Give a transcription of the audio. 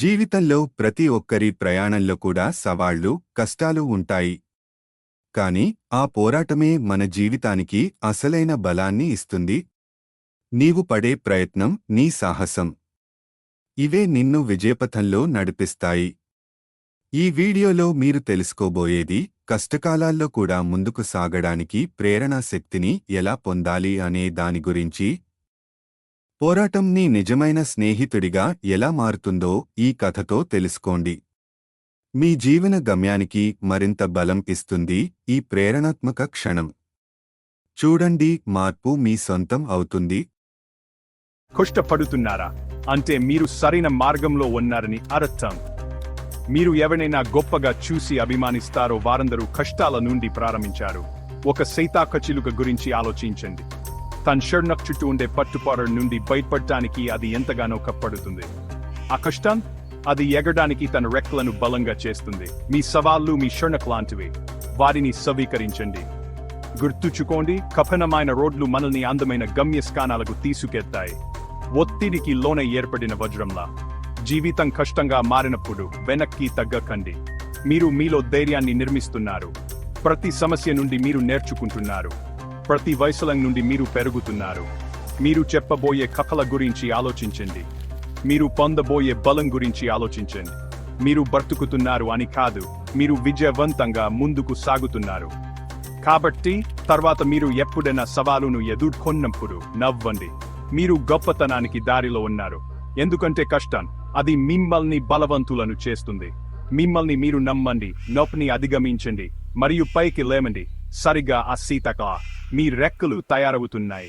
జీవితంలో ప్రతి ఒక్కరి ప్రయాణంలో కూడా సవాళ్లు, కష్టాలు ఉంటాయి. కానీ ఆ పోరాటమే మన జీవితానికి అసలైన బలాన్ని ఇస్తుంది. నీవు పడే ప్రయత్నం, నీ సాహసం ఇవే నిన్ను విజయపథంలో నడిపిస్తాయి. ఈ వీడియోలో మీరు తెలుసుకోబోయేది కష్టకాలాల్లో కూడా ముందుకు సాగడానికి ప్రేరణా శక్తిని ఎలా పొందాలి అనే దాని గురించి. పోరాటం నీ నిజమైన స్నేహితుడిగా ఎలా మారుతుందో ఈ కథతో తెలుసుకోండి. మీ జీవన గమ్యానికి మరింత బలం ఇస్తుంది ఈ ప్రేరణాత్మక క్షణం. చూడండి, మార్పు మీ సొంతం అవుతుంది. కష్టపడుతున్నారా అంటే మీరు సరైన మార్గంలో ఉన్నారని అర్థం. మీరు ఎవరినైనా గొప్పగా చూసి అభిమానిస్తారో వారందరూ కష్టాల నుండి ప్రారంభించారు. ఒక సీతాకోకచిలుక గురించి ఆలోచించండి. తన షర్నక్ చుట్టూ ఉండే పట్టుపారల నుండి బయటపడటానికి అది ఎంతగానో కష్టపడుతుంది. ఆ కష్టం అది ఎగరడానికి తన రెక్కలను బలంగా చేస్తుంది. మీ సవాళ్లు మీ షర్నక్ లాంటివి. వాటిని స్వీకరించండి. గుర్తుంచుకోండి, కఠినమైన రోడ్లు మనల్ని అందమైన గమ్యస్థానాలకు తీసుకెళ్తాయి. ఒత్తిడికి లోన ఏర్పడిన వజ్రంలా జీవితం కష్టంగా మారినప్పుడు వెనక్కి తగ్గకండి. మీరు మీలో ధైర్యాన్ని నిర్మిస్తున్నారు. ప్రతి సమస్య నుండి మీరు నేర్చుకుంటున్నారు. ప్రతి వయసులం నుండి మీరు పెరుగుతున్నారు. మీరు చెప్పబోయే కథల గురించి ఆలోచించండి. మీరు పొందబోయే బలం గురించి ఆలోచించండి. మీరు బ్రతుకుతున్నారు అని కాదు, మీరు విజయవంతంగా ముందుకు సాగుతున్నారు. కాబట్టి తర్వాత మీరు ఎప్పుడైనా సవాలును ఎదుర్కొన్నప్పుడు నవ్వండి. మీరు గొప్పతనానికి దారిలో ఉన్నారు. ఎందుకంటే కష్టం అది మిమ్మల్ని బలవంతులను చేస్తుంది. మిమ్మల్ని మీరు నమ్మండి, నొప్పిని అధిగమించండి మరియు పైకి లేమండి. సరిగా ఆ సీతక మీ రెక్కలు తయారవుతున్నాయి.